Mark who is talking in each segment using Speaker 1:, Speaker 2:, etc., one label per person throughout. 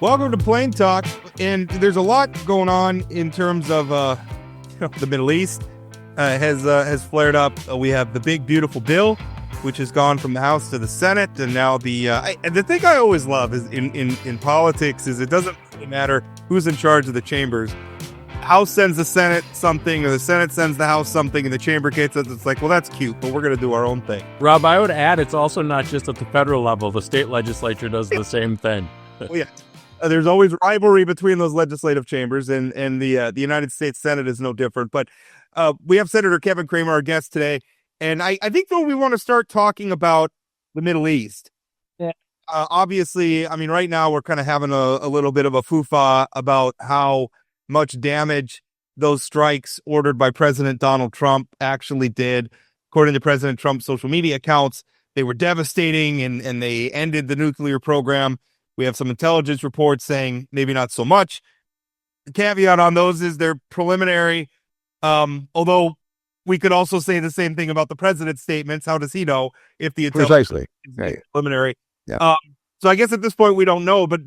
Speaker 1: Welcome to Plain Talk, and there's a lot going on in terms of the Middle East has flared up. We have the big beautiful bill, which has gone from the House to the Senate, and now the thing I always love is in politics is it doesn't really matter who's in charge of the chambers. House sends the Senate something, or the Senate sends the House something, and the chamber gets it. It's like, well, that's cute, but we're going to do our own thing.
Speaker 2: Rob, I would add, it's also not just at the federal level. The state legislature does the same thing.
Speaker 1: Well, yeah. There's always rivalry between those legislative chambers, and the United States Senate is no different. But we have Senator Kevin Cramer, our guest today, and I think though we want to start talking about the Middle East. Yeah. Obviously, I mean, right now we're kind of having a little bit of a foo-fa about how much damage those strikes ordered by President Donald Trump actually did. According to President Trump's social media accounts, they were devastating and they ended the nuclear program. We have some intelligence reports saying maybe not so much. The caveat on those is they're preliminary. Although we could also say the same thing about the president's statements. How does he know if the intelligence is preliminary? Yeah. So I guess at this point we don't know. But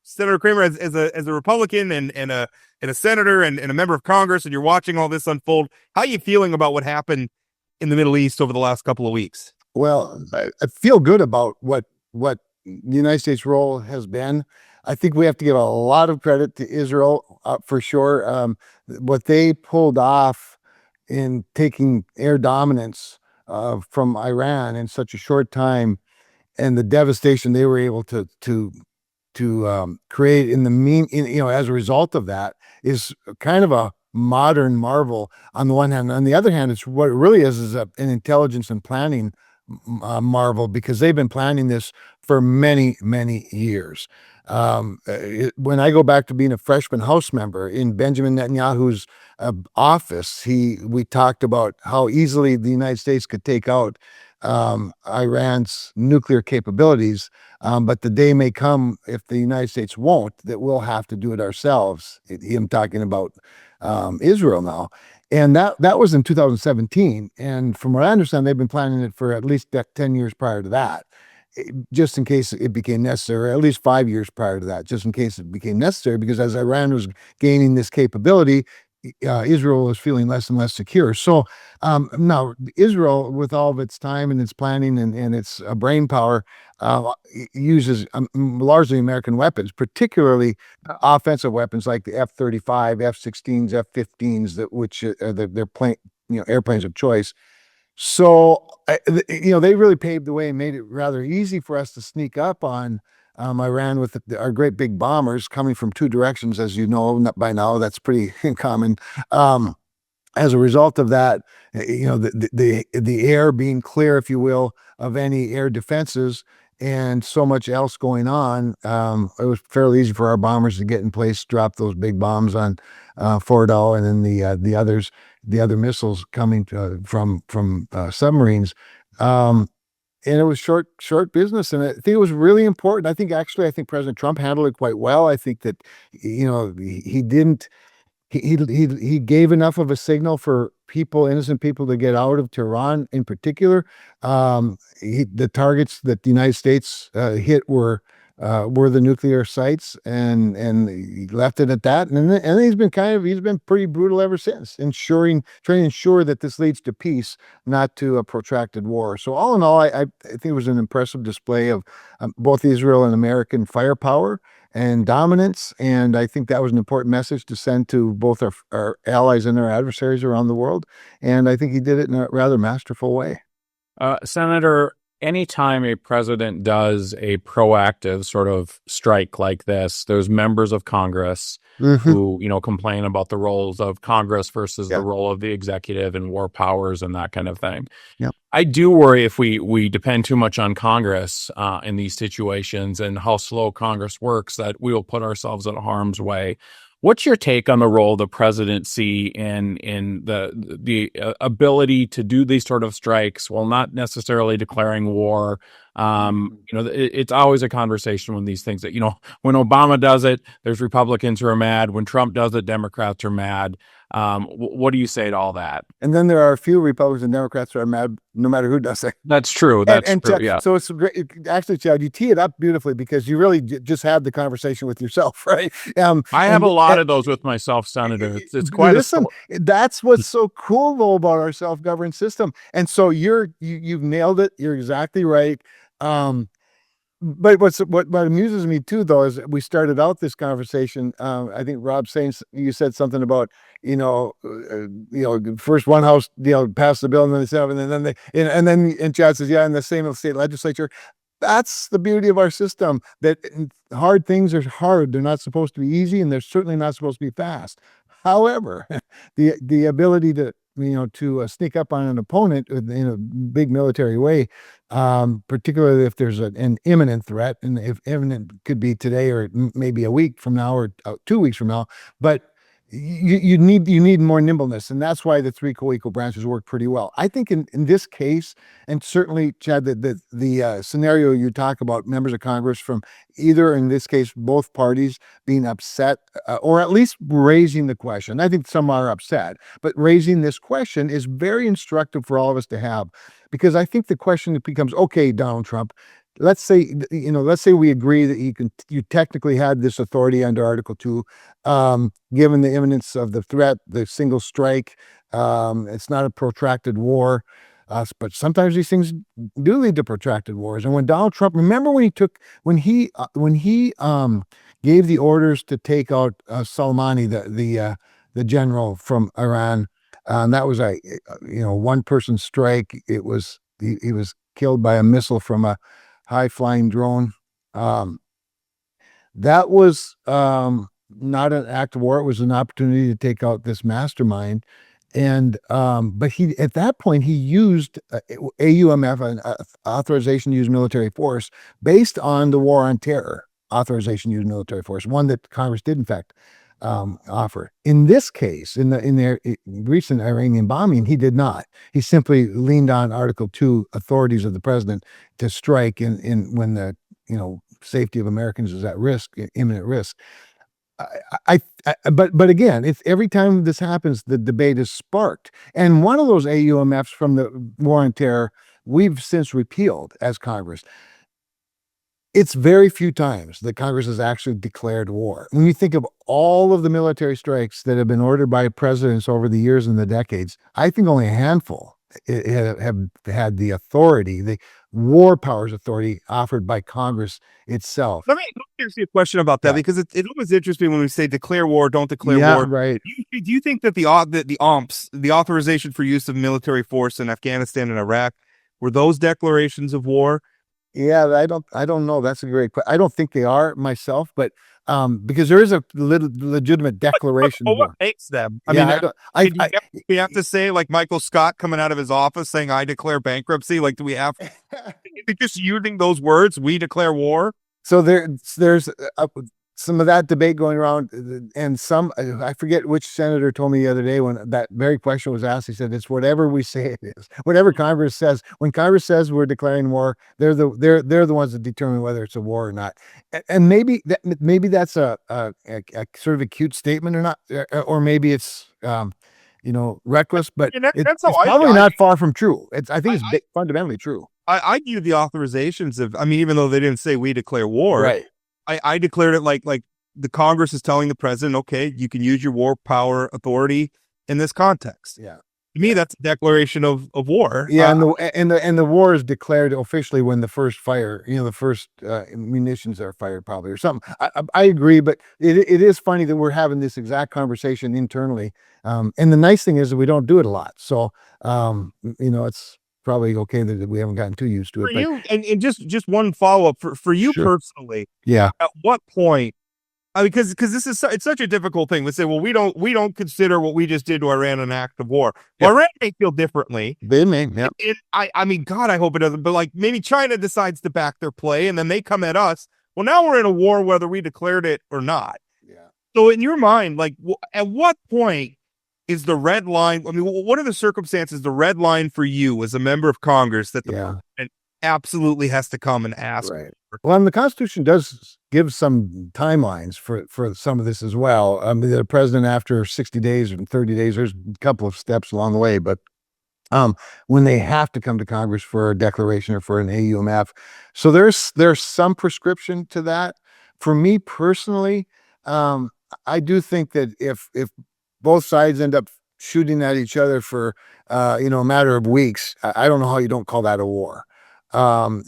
Speaker 1: Senator Cramer, as a Republican and a senator and a member of Congress, and you're watching all this unfold, how are you feeling about what happened in the Middle East over the last couple of weeks?
Speaker 3: Well, I feel good about what the United States role has been. I think we have to give a lot of credit to Israel for sure. What they pulled off in taking air dominance from Iran in such a short time, and the devastation they were able to create as a result of that is kind of a modern marvel on the one hand. On the other hand, it's what it really is an intelligence and planning marvel, because they've been planning this for many, many years. When I go back to being a freshman House member in Benjamin Netanyahu's office, we talked about how easily the United States could take out Iran's nuclear capabilities, but the day may come, if the United States won't, that we'll have to do it ourselves. Him talking about Israel now. And that was in 2017. And from what I understand, they've been planning it for at least 10 years prior to that, just in case it became necessary, or at least 5 years prior to that, just in case it became necessary, because as Iran was gaining this capability, Israel was feeling less and less secure. So now Israel, with all of its time and its planning and its brain power, uses largely American weapons, particularly offensive weapons like the F-35, F-16s, F-15s, which are their airplanes of choice. So they really paved the way and made it rather easy for us to sneak up on Iran with our great big bombers coming from two directions, as you know by now. That's pretty common. As a result of that, the air being clear, if you will, of any air defenses and so much else going on, it was fairly easy for our bombers to get in place, drop those big bombs on Fordow, and then the other missiles coming from submarines. And it was short business, and I think it was really important. I think President Trump handled it quite well. I think that he didn't. He gave enough of a signal for innocent people, to get out of Tehran in particular. The targets that the United States hit were the nuclear sites, and he left it at that. And he's been pretty brutal ever since, trying to ensure that this leads to peace, not to a protracted war. So all in all, I think it was an impressive display of both Israel and American firepower and dominance. And I think that was an important message to send to both our allies and our adversaries around the world. And I think he did it in a rather masterful way.
Speaker 2: Senator, anytime a president does a proactive sort of strike like this, there's members of Congress who, complain about the roles of Congress versus the role of the executive and war powers and that kind of thing.
Speaker 3: Yeah.
Speaker 2: I do worry if we depend too much on Congress in these situations and how slow Congress works, that we will put ourselves in harm's way. What's your take on the role the presidency in the ability to do these sort of strikes while not necessarily declaring war? It's always a conversation when these things that, when Obama does it, there's Republicans who are mad. When Trump does it, Democrats are mad. What do you say to all that?
Speaker 3: And then there are a few Republicans and Democrats that are mad no matter who does it.
Speaker 2: That's true.
Speaker 3: And
Speaker 2: True.
Speaker 3: Chad,
Speaker 2: Yeah.
Speaker 3: so it's great. Actually, Chad, you tee it up beautifully because you really just had the conversation with yourself, right?
Speaker 2: I have a lot of those with myself, Senator. It's quite
Speaker 3: listen. That's what's so cool though about our self-governed system. And so you've nailed it. You're exactly right. But what amuses me too, though, is we started out this conversation. I think Rob saying you said something about first one house passed the bill and then the Senate and then and Chad says in the same state legislature. That's the beauty of our system. That hard things are hard. They're not supposed to be easy, and they're certainly not supposed to be fast. However, the ability to sneak up on an opponent in a big military way, particularly if there's an imminent threat, and if imminent could be today or maybe a week from now or 2 weeks from now, but you need more nimbleness, and that's why the three co-equal branches work pretty well. I think in this case, and certainly, Chad, the scenario you talk about, members of Congress from either, in this case, both parties being upset, or at least raising the question. I think some are upset, but raising this question is very instructive for all of us to have, because I think the question becomes, okay, Donald Trump, let's say we agree that you technically had this authority under Article 2, given the imminence of the threat, the single strike. It's not a protracted war, but sometimes these things do lead to protracted wars. And when Donald Trump, remember when he gave the orders to take out Soleimani, the general from Iran, that was a one person strike. He was killed by a missile from a high flying drone. That was not an act of war. It was an opportunity to take out this mastermind. And but he, at that point, he used AUMF, an authorization to use military force, based on the war on terror authorization to use military force, one that Congress did in fact offer. In this case, in the recent Iranian bombing, he did not. He simply leaned on Article 2 authorities of the president to strike in when the safety of Americans is at risk, imminent risk. But again, it's every time this happens, the debate is sparked. And one of those AUMFs from the war on terror, we've since repealed as Congress. It's very few times that Congress has actually declared war. When you think of all of the military strikes that have been ordered by presidents over the years and the decades, I think only a handful have had the authority, the war powers authority offered by Congress itself.
Speaker 1: Let me ask you a question about that, because it always interests me when we say declare war, don't declare war.
Speaker 3: Right.
Speaker 1: Do you think that the OMPs, the authorization for use of military force in Afghanistan and Iraq, were those declarations of war?
Speaker 3: Yeah, I don't know. That's a great question. I don't think they are myself, but because there is a legitimate declaration.
Speaker 1: What makes them? I mean, we have to say, like Michael Scott coming out of his office saying, "I declare bankruptcy." Like, do we have just using those words? We declare war.
Speaker 3: So there's some of that debate going around, and I forget which senator told me the other day when that very question was asked. He said, "It's whatever we say it is. Whatever Congress says. When Congress says we're declaring war, they're the ones that determine whether it's a war or not." And maybe that's a sort of a cute statement or not, or maybe it's reckless, but it's probably not far from true. I think it's fundamentally true.
Speaker 1: I view the authorizations of, even though they didn't say we declare war,
Speaker 3: right?
Speaker 1: I declared it like the Congress is telling the president, okay, you can use your war power authority in this context.
Speaker 3: Yeah.
Speaker 1: To me, that's a declaration of war.
Speaker 3: Yeah, and the war is declared officially when the first fire, the first munitions are fired, probably, or something. I agree, but it is funny that we're having this exact conversation internally. And the nice thing is that we don't do it a lot, so it's probably okay that we haven't gotten too used to it.
Speaker 1: For you, and just one follow up for you personally.
Speaker 3: Yeah.
Speaker 1: At what point? Because this is it's such a difficult thing. We say, well, we don't consider what we just did to Iran an act of war. Well, Iran may feel differently.
Speaker 3: They may. Yeah.
Speaker 1: I mean, God, I hope it doesn't. But like maybe China decides to back their play, and then they come at us. Well, now we're in a war, whether we declared it or not.
Speaker 3: Yeah.
Speaker 1: So in your mind, like, at what point is the red line? I mean, what are the circumstances? The red line for you as a member of Congress that the president absolutely has to come and ask.
Speaker 3: Right. Well, and the Constitution does give some timelines for some of this as well. The president, after 60 days and 30 days, there's a couple of steps along the way, but when they have to come to Congress for a declaration or for an AUMF. So there's some prescription to that. For me personally, I do think that if both sides end up shooting at each other for a matter of weeks, I don't know how you don't call that a war. And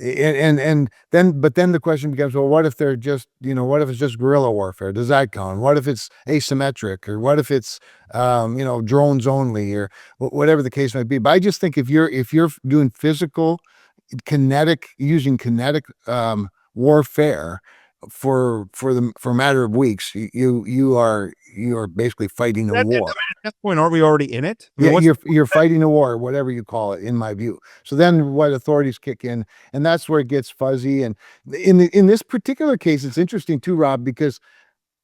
Speaker 3: then the question becomes, well, what if they're just, what if it's just guerrilla warfare? Does that count? What if it's asymmetric, or what if it's, drones only, or whatever the case might be? But I just think if you're doing physical, using kinetic warfare for a matter of weeks, you are basically fighting a war.
Speaker 1: At that point, aren't we already in it? I mean,
Speaker 3: Yeah,
Speaker 1: what's
Speaker 3: you're fighting a war, whatever you call it, in my view. So then what authorities kick in, and that's where it gets fuzzy. And in this particular case, it's interesting too, Rob, because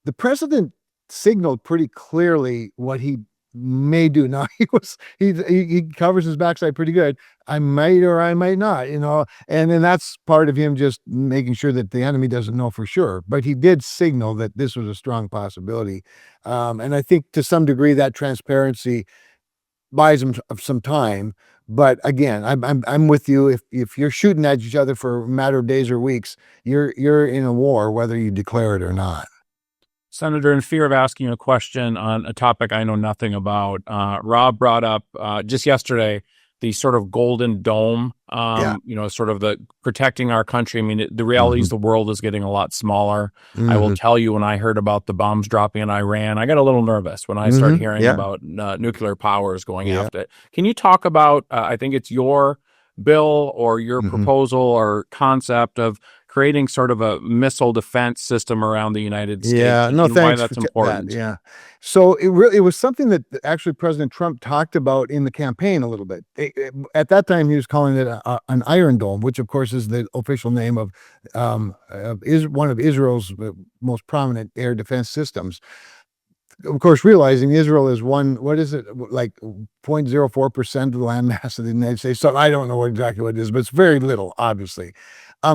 Speaker 3: the president signaled pretty clearly what he may do. Now he covers his backside pretty good. I might or I might not, and then that's part of him just making sure that the enemy doesn't know for sure. But he did signal that this was a strong possibility, and I think to some degree that transparency buys him some time. But again, I'm with you. If you're shooting at each other for a matter of days or weeks, you're in a war, whether you declare it or not.
Speaker 2: Senator, in fear of asking a question on a topic I know nothing about, Rob brought up just yesterday the sort of golden dome,
Speaker 3: Yeah.
Speaker 2: Sort of the protecting our country. I mean, the reality is the world is getting a lot smaller. I will
Speaker 3: Mhm.
Speaker 2: tell you, when I heard about the bombs dropping in Iran, I got a little nervous when I started hearing
Speaker 3: Yeah.
Speaker 2: about nuclear powers going
Speaker 3: Yeah.
Speaker 2: after it. Can you talk about, I think it's your bill or your
Speaker 3: Mhm.
Speaker 2: proposal or concept of creating sort of a missile defense system around the United States,
Speaker 3: Yeah, no,
Speaker 2: and why
Speaker 3: thanks
Speaker 2: that's
Speaker 3: for that.
Speaker 2: important?
Speaker 3: Yeah. So it was something that actually President Trump talked about in the campaign a little bit. At that time, he was calling it an Iron Dome, which of course is the official name is one of Israel's most prominent air defense systems. Of course, realizing Israel is what is it, like 0.04% of the land mass of the United States. So I don't know exactly what it is, but it's very little, obviously.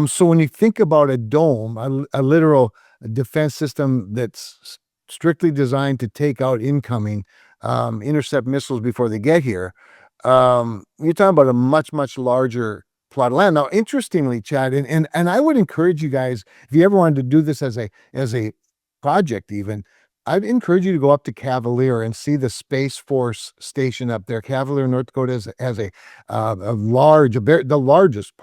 Speaker 3: So when you think about a dome, a literal defense system that's strictly designed to take out incoming, intercept missiles before they get here, you're talking about a much, much larger plot of land. Now, interestingly, Chad, and I would encourage you guys, if you ever wanted to do this as a project even, I'd encourage you to go up to Cavalier and see the Space Force station up there. Cavalier, North Dakota has the largest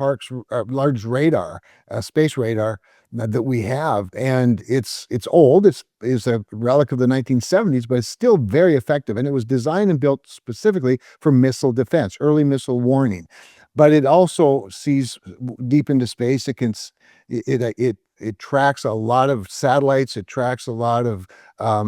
Speaker 3: large radar, space radar that we have, and it's old. It's a relic of the 1970s, but it's still very effective. And it was designed and built specifically for missile defense, early missile warning. But it also sees deep into space. It tracks a lot of satellites. It tracks a lot of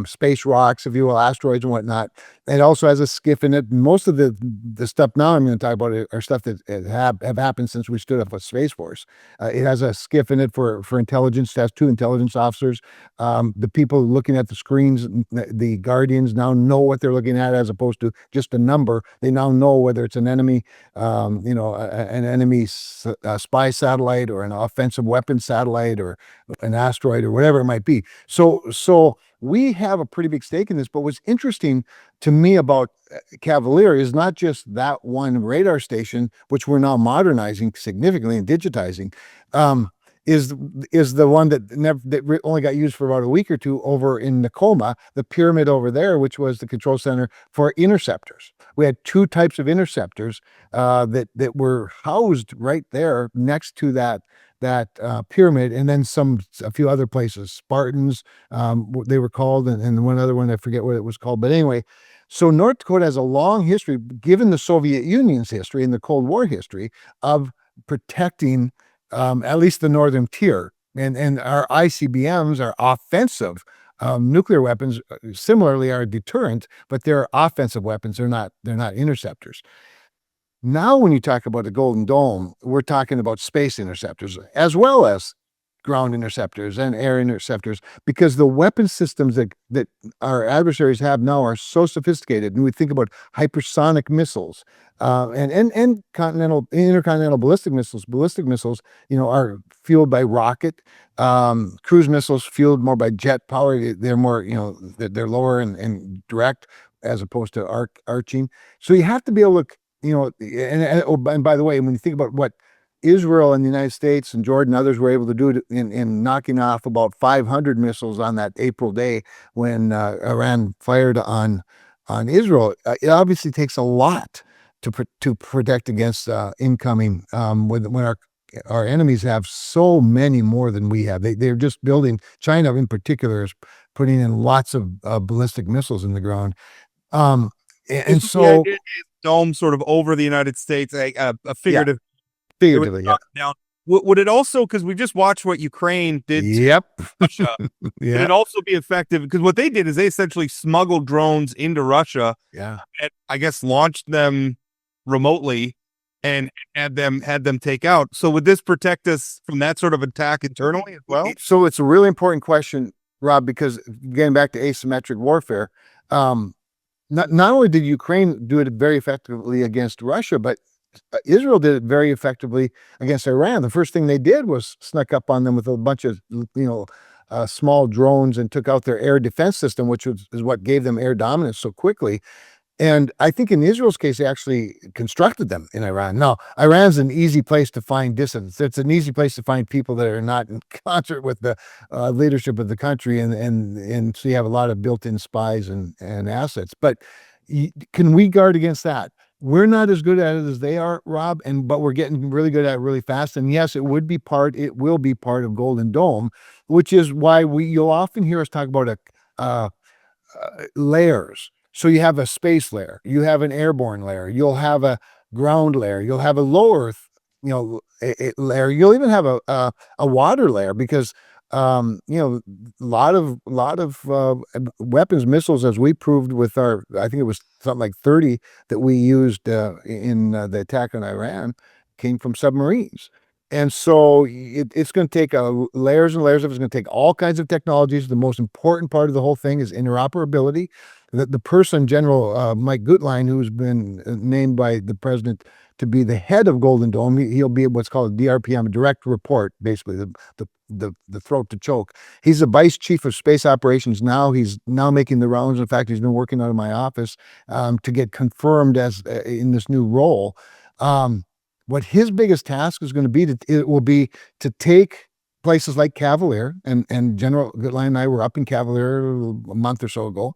Speaker 3: space rocks, if you will, asteroids and whatnot. It also has a skiff in it. Most of the stuff now I'm going to talk about are stuff that have happened since we stood up a Space Force. It has a skiff in it for intelligence. It has 2 intelligence officers. The people looking at the screens, the Guardians, now know what they're looking at, as opposed to just a number. They now know whether it's an enemy, an enemy spy satellite, or an offensive weapon satellite, or an asteroid, or whatever it might be. So we have a pretty big stake in this. But what's interesting to me about Cavalier is not just that one radar station, which we're now modernizing significantly and digitizing, is the one that only got used for about a week or two over in Tacoma, the pyramid over there, which was the control center for interceptors. We had 2 types of interceptors that were housed right there next to that pyramid, and then a few other places, Spartans, they were called, and one other one, I forget what it was called. But anyway, so North Dakota has a long history, given the Soviet Union's history and the Cold War history, of protecting at least the northern tier. And our ICBMs, are offensive nuclear weapons, similarly are a deterrent, but they're offensive weapons. They're not interceptors. Now, when you talk about the Golden Dome, we're talking about space interceptors as well as ground interceptors and air interceptors, because the weapon systems that our adversaries have now are so sophisticated. And we think about hypersonic missiles, and intercontinental ballistic missiles. Ballistic missiles, are fueled by rocket. Cruise missiles fueled more by jet power. They're more, they're lower and direct as opposed to arching. So you have to be able to, and by the way, when you think about what Israel and the United States and Jordan and others were able to do in knocking off about 500 missiles on that April day when Iran fired on Israel, it obviously takes a lot to protect against incoming, when our enemies have so many more than we have. They're just building. China in particular is putting in lots of ballistic missiles in the ground. And so
Speaker 1: Dome sort of over the United States, a figurative. It would
Speaker 3: figuratively, yeah.
Speaker 1: knock down. Would it also, because we just watched what Ukraine did to
Speaker 3: Yep.
Speaker 1: Russia, would
Speaker 3: Yeah.
Speaker 1: it also be effective? Because what they did is they essentially smuggled drones into Russia
Speaker 3: Yeah.
Speaker 1: and I guess launched them remotely and had them take out. So would this protect us from that sort of attack internally as well?
Speaker 3: So it's a really important question, Rob, because getting back to asymmetric warfare, not only did Ukraine do it very effectively against Russia, but Israel did it very effectively against Iran. The first thing they did was snuck up on them with a bunch of, small drones and took out their air defense system, which is what gave them air dominance so quickly. And I think in Israel's case, they actually constructed them in Iran. Now, Iran's an easy place to find dissidents. It's an easy place to find people that are not in concert with the leadership of the country, and so you have a lot of built-in spies and assets. But can we guard against that? We're not as good at it as they are, Rob, but we're getting really good at it really fast. And yes, it will be part of Golden Dome, which is why you'll often hear us talk about layers. So you have a space layer, you have an airborne layer, you'll have a ground layer, you'll have a low Earth, layer. You'll even have a water layer because, a lot of weapons, missiles, as we proved with I think it was something like 30 that we used in the attack on Iran, came from submarines. And so it's going to take layers and layers of it. It's going to take all kinds of technologies. The most important part of the whole thing is interoperability. The person, General Mike Gutlein, who's been named by the president to be the head of Golden Dome, he'll be what's called a DRPM, a direct report, basically the throat to choke. He's the vice chief of space operations now. He's now making the rounds. In fact, he's been working out of my office to get confirmed as in this new role. What his biggest task is going to be to take places like Cavalier, and General Gutlein and I were up in Cavalier a month or so ago,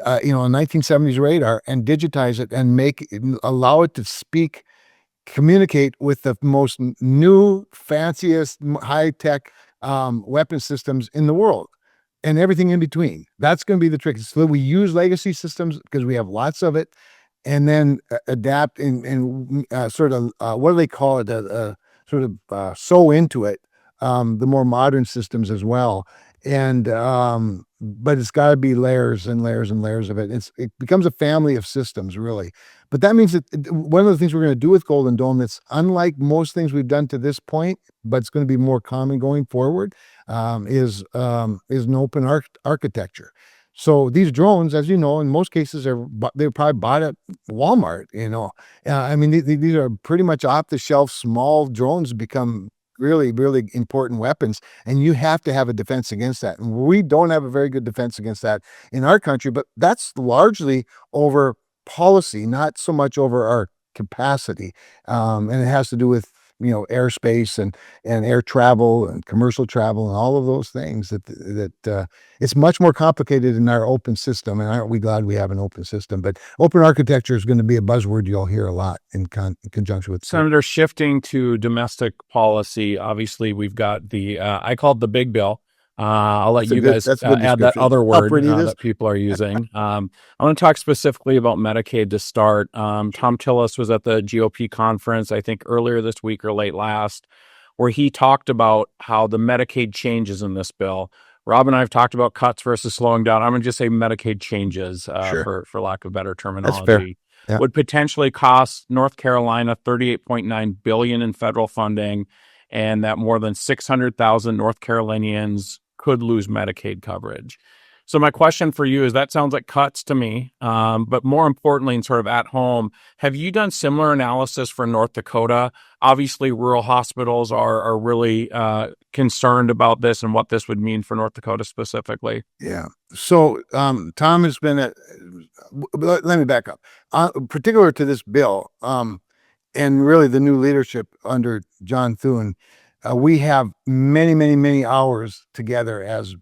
Speaker 3: a 1970s radar, and digitize it and allow it to communicate with the most new, fanciest, high-tech weapon systems in the world and everything in between. That's going to be the trick. So we use legacy systems because we have lots of it, and then adapt and sort of, what do they call it? Sort of sew into it the more modern systems as well. And but it's got to be layers and layers and layers of it. It becomes a family of systems, really. But that means that one of the things we're going to do with Golden Dome that's unlike most things we've done to this point, but it's going to be more common going forward, is an open architecture. So these drones, as you know, in most cases they're probably bought at Walmart. I mean, these are pretty much off the shelf small drones become really, really important weapons, and you have to have a defense against that. And we don't have a very good defense against that in our country, but that's largely over policy, not so much over our capacity. And it has to do with airspace and air travel and commercial travel and all of those things that it's much more complicated in our open system. And aren't we glad we have an open system? But open architecture is going to be a buzzword you'll hear a lot in conjunction with
Speaker 2: Senator. Shifting to domestic policy, obviously we've got the I called the big bill. I'll let you guys add that other word that people are using. I want to talk specifically about Medicaid to start. Tom Tillis was at the GOP conference, I think earlier this week or late last, where he talked about how the Medicaid changes in this bill. Rob and I have talked about cuts versus slowing down. I'm going to just say Medicaid changes for lack of better terminology.
Speaker 3: That's fair. Yeah.
Speaker 2: Would potentially cost North Carolina $38.9 billion in federal funding and that more than 600,000 North Carolinians could lose Medicaid coverage. So my question for you is, that sounds like cuts to me, but more importantly, and sort of at home, have you done similar analysis for North Dakota? Obviously, rural hospitals are really concerned about this and what this would mean for North Dakota specifically.
Speaker 3: Yeah. So Tom has been at. Let me back up. Particular to this bill, and really the new leadership under John Thune, we have many, many, many hours together as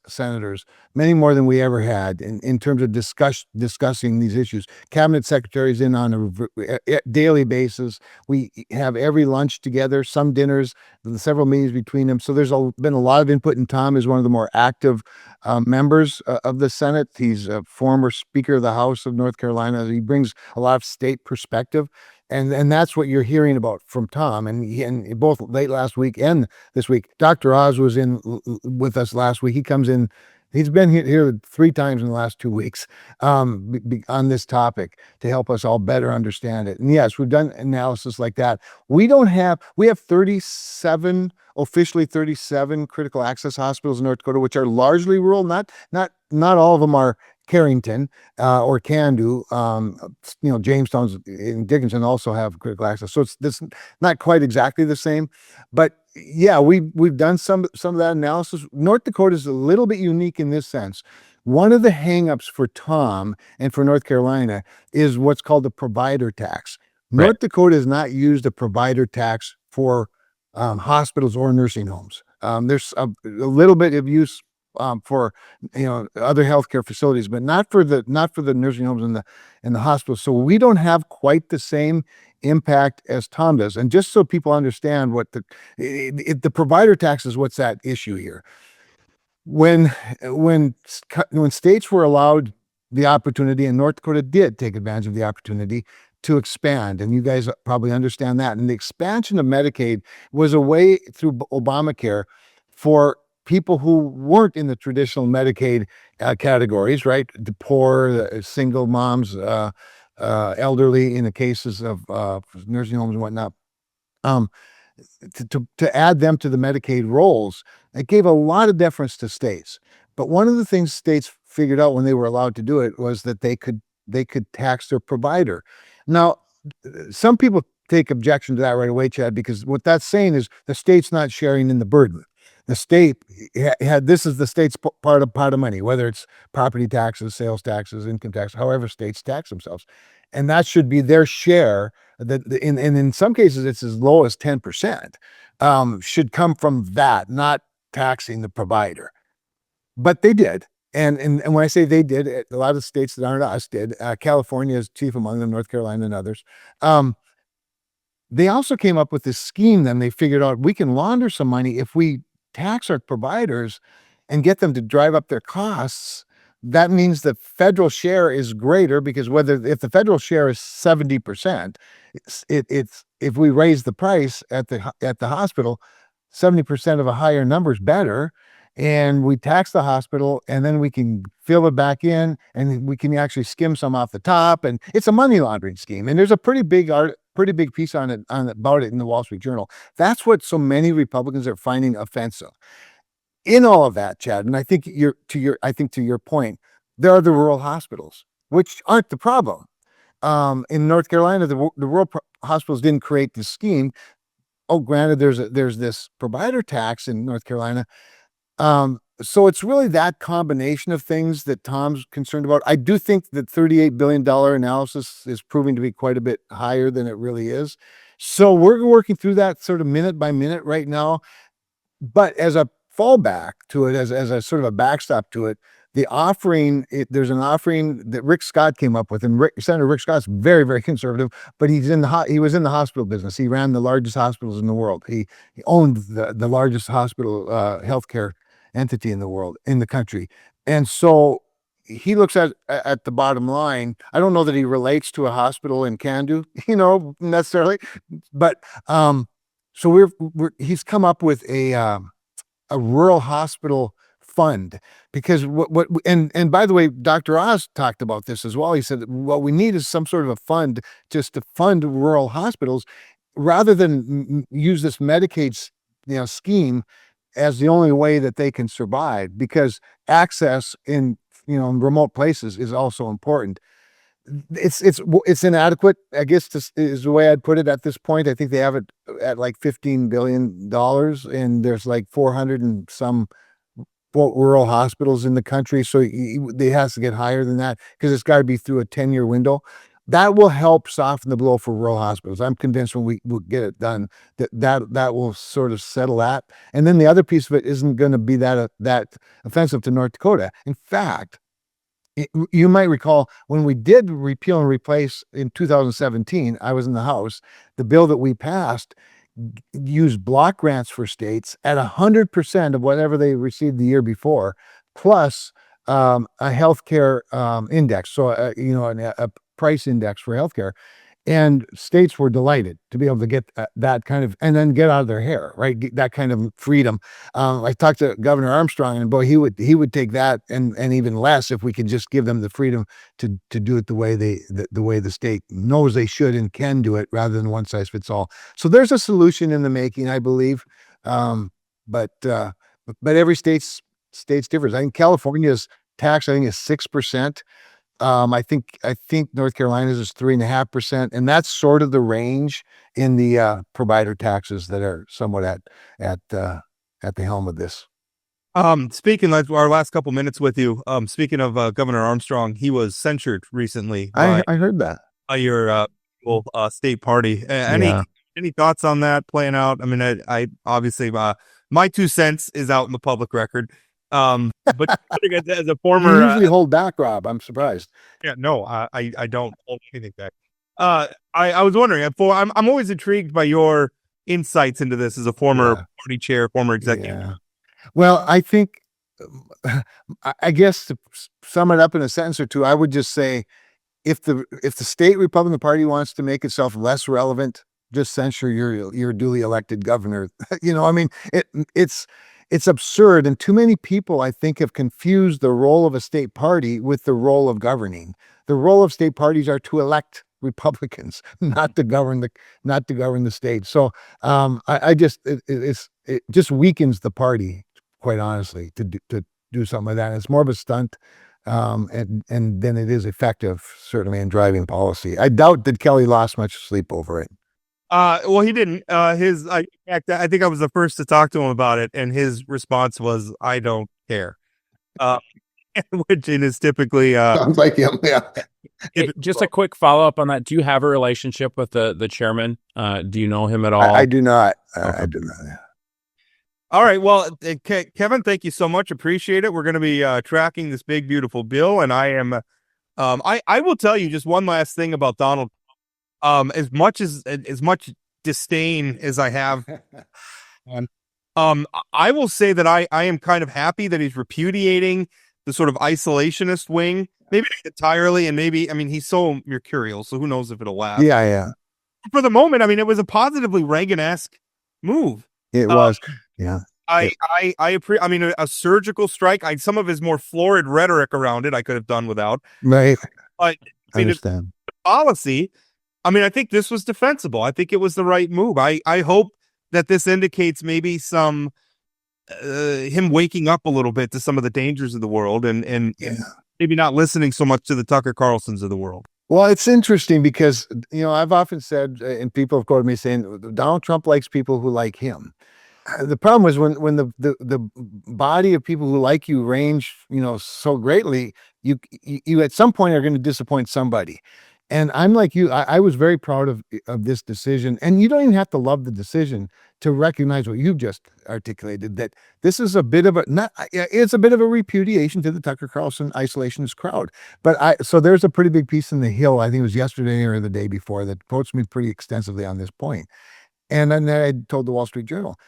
Speaker 3: senators, many more than we ever had in terms of discussing these issues. Cabinet secretaries in on a daily basis. We have every lunch together, some dinners, several meetings between them. So there's been a lot of input, and Tom is one of the more active members of the Senate. He's a former Speaker of the House of North Carolina. He brings a lot of state perspective. And that's what you're hearing about from Tom. And both late last week and this week, Dr. Oz was in with us last week. He comes in. He's been here 3 times in the last 2 weeks on this topic to help us all better understand it. And yes, we've done analysis like that. We have 37, officially 37 critical access hospitals in North Dakota, which are largely rural. Not all of them are Carrington or Candu. Jamestown's and Dickinson also have critical access. So it's not quite exactly the same, but yeah, we've done some of that analysis. North Dakota is a little bit unique in this sense. One of the hangups for Tom and for North Carolina is what's called the provider tax.
Speaker 2: Right.
Speaker 3: North Dakota has not used a provider tax for hospitals or nursing homes. There's a little bit of use for other healthcare facilities, but not for the nursing homes and the hospitals. So we don't have quite the same impact as Tom does. And just so people understand what the provider tax is, what's that issue here? When states were allowed the opportunity, and North Dakota did take advantage of the opportunity to expand, and you guys probably understand that. And the expansion of Medicaid was a way through Obamacare for people who weren't in the traditional Medicaid categories, right? The poor, the single moms, elderly in the cases of nursing homes and whatnot, to add them to the Medicaid rolls. It gave a lot of deference to states. But one of the things states figured out when they were allowed to do it was that they could tax their provider. Now, some people take objection to that right away, Chad, because what that's saying is the state's not sharing in the burden. The state this is the state's part of money, whether it's property taxes, sales taxes, income tax, however states tax themselves, and that should be their share. That in some cases it's as low as 10%. Should come from that, not taxing the provider. But they did, and when I say they did, a lot of states that aren't us did. California is chief among them, North Carolina and others. They also came up with this scheme. Then they figured out we can launder some money if we tax our providers and get them to drive up their costs. That means the federal share is greater, because if the federal share is 70%, it's if we raise the price at the hospital, 70% of a higher number is better, and we tax the hospital, and then we can fill it back in, and we can actually skim some off the top, and it's a money laundering scheme. And there's a pretty big piece on it about it in the Wall Street Journal. That's what so many Republicans are finding offensive. In all of that, Chad, and I think to your point, there are the rural hospitals, which aren't the problem. In North Carolina, the rural hospitals didn't create this scheme. Oh, granted, there's this provider tax in North Carolina. So it's really that combination of things that Tom's concerned about. I do think that $38 billion analysis is proving to be quite a bit higher than it really is. So we're working through that sort of minute by minute right now. But as a fallback to it, as a sort of a backstop to it, there's an offering that Rick Scott came up with, and Senator Rick Scott's very, very conservative, but he was in the hospital business. He ran the largest hospitals in the world. He owned the largest hospital healthcare entity in the country. And so he looks at the bottom line. I don't know that he relates to a hospital in Candu, necessarily, but so he's come up with a rural hospital fund, because and by the way, Dr. Oz talked about this as well. He said what we need is some sort of a fund just to fund rural hospitals, rather than use this Medicaid scheme as the only way that they can survive, because access in in remote places is also important. It's inadequate, I guess, this is the way I'd put it at this point. I think they have it at like $15 billion, and there's like 400 and some rural hospitals in the country. So it has to get higher than that, because it's got to be through a 10-year window. That will help soften the blow for rural hospitals. I'm convinced when we will get it done, that will sort of settle that. And then the other piece of it isn't going to be that offensive to North Dakota. In fact, you might recall when we did repeal and replace in 2017, I was in the House, the bill that we passed used block grants for states at 100% of whatever they received the year before, plus a healthcare index. So, a price index for healthcare. And states were delighted to be able to get that kind of, and then get out of their hair, right? Get that kind of freedom. I talked to Governor Armstrong, and boy, he would take that and even less if we could just give them the freedom to do it the way the way the state knows they should and can do it, rather than one size fits all. So there's a solution in the making, I believe. But every state's different. I think California's tax, I think, is 6%. I think North Carolina's is 3.5%, and that's sort of the range in the provider taxes that are somewhat at the helm of this.
Speaker 1: Speaking like our last couple minutes with you, speaking of Governor Armstrong, he was censured recently
Speaker 3: I heard that.
Speaker 1: by your state party.
Speaker 3: Yeah.
Speaker 1: Any thoughts on that playing out? I mean, I obviously my 2 cents is out in the public record. But as a
Speaker 3: You
Speaker 1: former,
Speaker 3: usually hold back, Rob. I'm surprised.
Speaker 1: yeah, no, I don't hold anything back. I was wondering, I'm always intrigued by your insights into this as a former
Speaker 3: Yeah.
Speaker 1: party chair, former executive.
Speaker 3: Yeah. Well, I think, I guess to sum it up in a sentence or two, I would just say, if the state Republican Party wants to make itself less relevant, just censure your duly elected governor. I mean, it's absurd, and too many people, I think, have confused the role of a state party with the role of governing. The role of state parties are to elect Republicans, not to govern the state. So I just it just weakens the party, quite honestly, to do something like that. It's more of a stunt. And then it is effective, certainly, in driving policy. I doubt that Kelly lost much sleep over it.
Speaker 1: Well, he didn't. In fact, I think I was the first to talk to him about it, and his response was, "I don't care," uh, which it is typically.
Speaker 3: Sounds like him. Yeah.
Speaker 2: Hey, just a quick follow up on that. Do you have a relationship with the chairman? Do you know him at all?
Speaker 3: I do not.
Speaker 2: Okay.
Speaker 3: I do not.
Speaker 1: All right. Well, Kevin, thank you so much. Appreciate it. We're going to be tracking this big, beautiful bill, and I am. I will tell you just one last thing about Donald. As much disdain as I have, I will say that I am kind of happy that he's repudiating the sort of isolationist wing, maybe not entirely, and maybe, I mean, he's so mercurial, so who knows if it'll last.
Speaker 3: Yeah.
Speaker 1: For the moment, I mean, it was a positively Reagan-esque move.
Speaker 3: It was. Yeah.
Speaker 1: I mean, a surgical strike. Some of his more florid rhetoric around it, I could have done without.
Speaker 3: Right.
Speaker 1: But
Speaker 3: I understand.
Speaker 1: Policy. I mean, I think this was defensible. I think it was the right move. I hope that this indicates maybe some him waking up a little bit to some of the dangers of the world, and maybe not listening so much to the Tucker Carlsons of the world.
Speaker 3: Well, it's interesting because, I've often said, and people have quoted me saying, Donald Trump likes people who like him. The problem is when the body of people who like you range, so greatly, you at some point are going to disappoint somebody. And I'm like you. I was very proud of this decision, and you don't even have to love the decision to recognize what you've just articulated. That this is a bit of it's a bit of a repudiation to the Tucker Carlson isolationist crowd. But so there's a pretty big piece in the Hill. I think it was yesterday or the day before that quotes me pretty extensively on this point. And then I told the Wall Street Journal,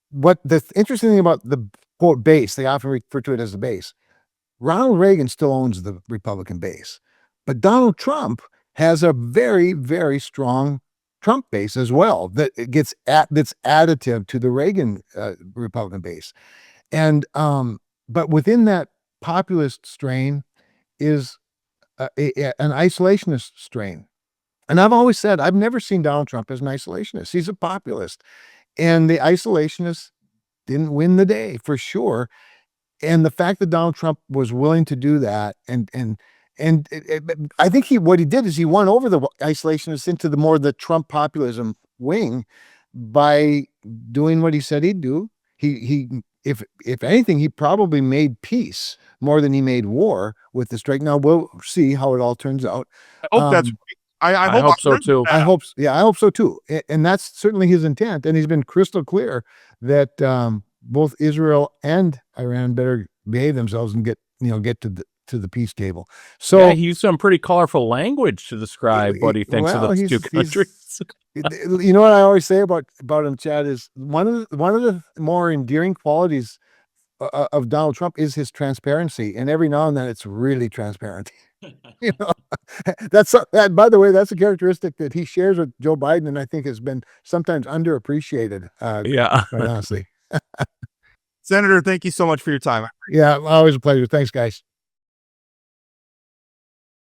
Speaker 3: what the interesting thing about the quote base, they often refer to it as the base. Ronald Reagan still owns the Republican base, but Donald Trump has a very, very strong Trump base as well that's additive to the Reagan Republican base. And but within that populist strain is an isolationist strain. And I've always said, I've never seen Donald Trump as an isolationist. He's a populist. And the isolationists didn't win the day for sure. And the fact that Donald Trump was willing to do that, I think what he did is he won over the isolationists into the Trump populism wing by doing what he said he'd do. He if anything, he probably made peace more than he made war with the strike. Now we'll see how it all turns out.
Speaker 1: I hope that's right. I
Speaker 2: I
Speaker 1: hope
Speaker 2: hope
Speaker 1: I'm
Speaker 2: so
Speaker 1: bringing
Speaker 2: too.
Speaker 1: that up.
Speaker 3: I hope so too. And that's certainly his intent. And he's been crystal clear that both Israel and Iran better behave themselves and get to the peace table. So
Speaker 2: Yeah, he used some pretty colorful language to describe what he thinks of
Speaker 3: well,
Speaker 2: those two countries.
Speaker 3: you know what I always say about him, Chad, is one of the more endearing qualities of Donald Trump is his transparency, and every now and then it's really transparent. You know, that. By the way, that's a characteristic that he shares with Joe Biden, and I think has been sometimes underappreciated.
Speaker 2: Yeah.
Speaker 3: Quite honestly.
Speaker 1: Senator, thank you so much for your time.
Speaker 3: Yeah, always a pleasure. Thanks, guys.